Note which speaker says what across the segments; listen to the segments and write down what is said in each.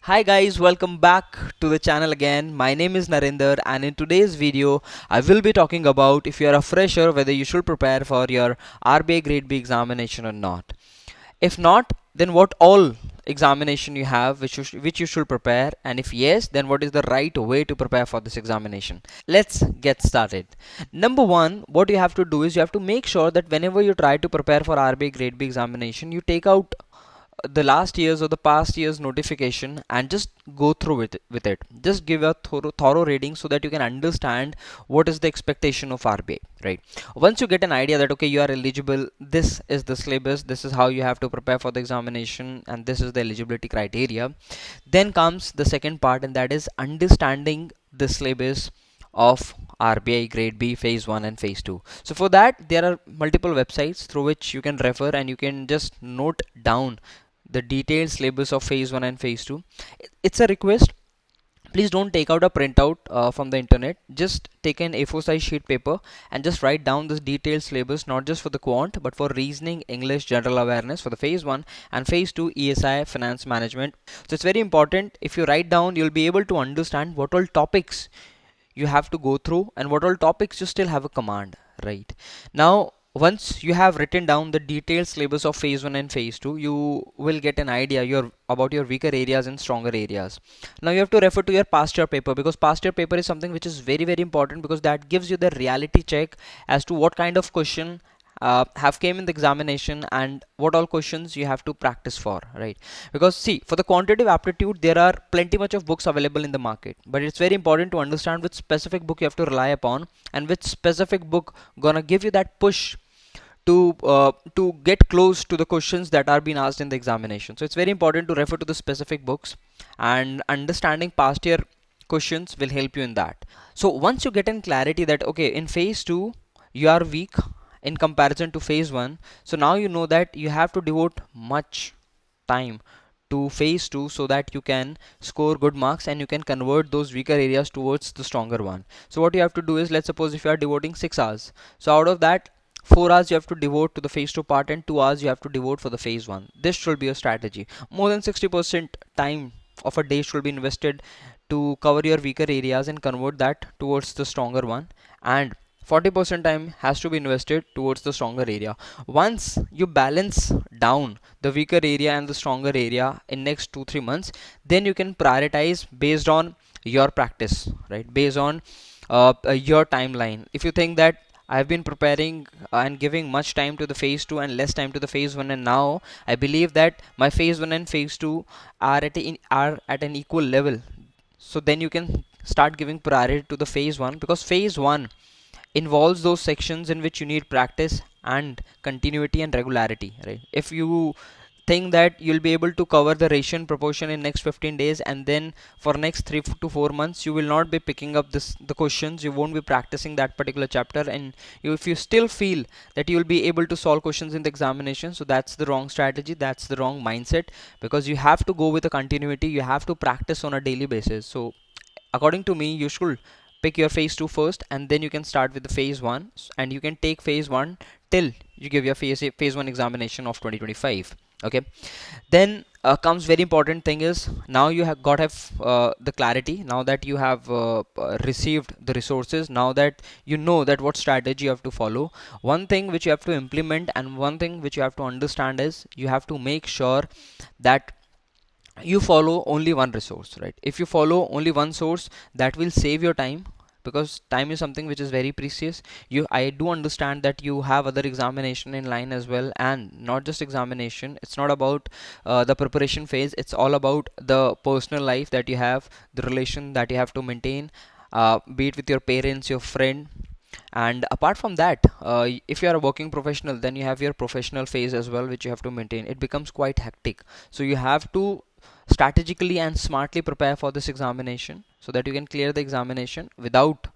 Speaker 1: Hi guys, welcome back to the channel again. My name is Narendra and in today's video I will be talking about if you are a fresher whether you should prepare for your RBI Grade B examination or not. If not, then what all examination you have which you should prepare, and if yes, then what is the right way to prepare for this examination. Let's get started. Number one, what you have to do is you have to make sure that whenever you try to prepare for RBI Grade B examination, you take out the last year's or the past year's notification and just go through with it. Just give a thorough reading so that you can understand what is the expectation of RBI, right? Once you get an idea that okay, you are eligible, this is the syllabus, this is how you have to prepare for the examination, and this is the eligibility criteria, then comes the second part, and that is understanding the syllabus of RBI Grade B Phase 1 and Phase 2. So for that, there are multiple websites through which you can refer and you can just note down the detailed syllabus of Phase 1 and Phase 2. It's a request. Please don't take out a printout from the internet. Just take an A4 size sheet paper and just write down this detailed syllabus, not just for the quant but for reasoning, English, general awareness for the Phase 1 and Phase 2 ESI finance management. So it's very important. If you write down, you'll be able to understand what all topics you have to go through and what all topics you still have a command, right? Now once you have written down the detailed syllabus of Phase 1 and Phase 2, you will get an idea about your weaker areas and stronger areas. Now you have to refer to your past year paper, because past year paper is something which is very important, because that gives you the reality check as to what kind of question have came in the examination and what all questions you have to practice for, right? Because see, for the quantitative aptitude there are plenty much of books available in the market, but it's very important to understand which specific book you have to rely upon and which specific book gonna give you that push to get close to the questions that are being asked in the examination. So it's very important to refer to the specific books, and understanding past year questions will help you in that. So once you get in clarity that okay, in Phase 2 you are weak in comparison to Phase 1, so now you know that you have to devote much time to Phase 2 so that you can score good marks and you can convert those weaker areas towards the stronger one. So what you have to do is, let's suppose if you are devoting 6 hours, so out of that 4 hours you have to devote to the Phase 2 part and 2 hours you have to devote for the Phase 1. This should be a strategy. More than 60% time of a day should be invested to cover your weaker areas and convert that towards the stronger one, and 40% time has to be invested towards the stronger area. Once you balance down the weaker area and the stronger area in next 2-3 months, then you can prioritize based on your practice, right? Based on your timeline. If you think that I've been preparing and giving much time to the Phase 2 and less time to the Phase 1, and now I believe that my Phase 1 and Phase 2 are at an equal level, so then you can start giving priority to the Phase 1, because Phase 1 involves those sections in which you need practice and continuity and regularity, right? If you think that you'll be able to cover the ratio and proportion in next 15 days, and then for next 3 to 4 months you will not be picking up the questions, you won't be practicing that particular chapter, and if you still feel that you'll be able to solve questions in the examination, so that's the wrong strategy, that's the wrong mindset, because you have to go with a continuity, you have to practice on a daily basis. So according to me, you should pick your Phase 2 first, and then you can start with the Phase 1, and you can take Phase 1 till you give your phase 1 examination of 2025. Okay, then comes very important thing is, now you have the clarity, now that you have received the resources, now that you know that what strategy you have to follow. One thing which you have to implement and one thing which you have to understand is, you have to make sure that you follow only one resource, right? If you follow only one source, that will save your time, because time is something which is very precious. I do understand that you have other examination in line as well, and not just examination, it's not about the preparation phase, it's all about the personal life that you have, the relation that you have to maintain, be it with your parents, your friend. And apart from that, if you are a working professional, then you have your professional phase as well, which you have to maintain. It becomes quite hectic, so you have to strategically and smartly prepare for this examination so that you can clear the examination without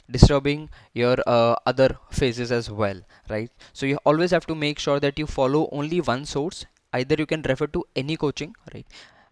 Speaker 1: disturbing your other phases as well, right? So you always have to make sure that you follow only one source. Either you can refer to any coaching, right,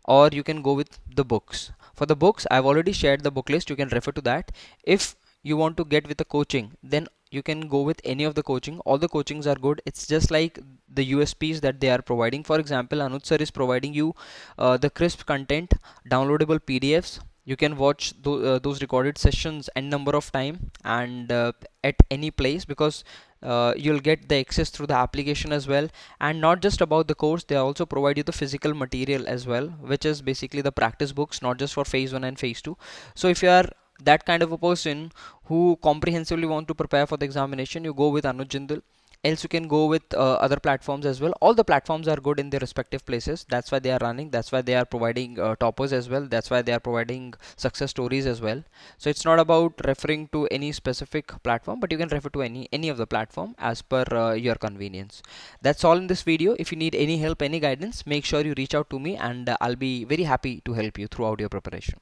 Speaker 1: or you can go with the books. For the books, I've already shared the book list, you can refer to that. If you want to get with the coaching, then you can go with any of the coaching. All the coachings are good. It's just like the USPs that they are providing. For example, Anuj sir is providing you the crisp content, downloadable PDFs. You can watch those recorded sessions n number of time, and at any place, because you'll get the access through the application as well. And not just about the course, they also provide you the physical material as well, which is basically the practice books, not just for phase 1 and phase 2. So if you are that kind of a person who comprehensively want to prepare for the examination, you go with Anuj Jindal. Else you can go with other platforms as well. All the platforms are good in their respective places. That's why they are running. That's why they are providing toppers as well. That's why they are providing success stories as well. So it's not about referring to any specific platform, but you can refer to any of the platform as per your convenience. That's all in this video. If you need any help, any guidance, make sure you reach out to me, and I'll be very happy to help you throughout your preparation.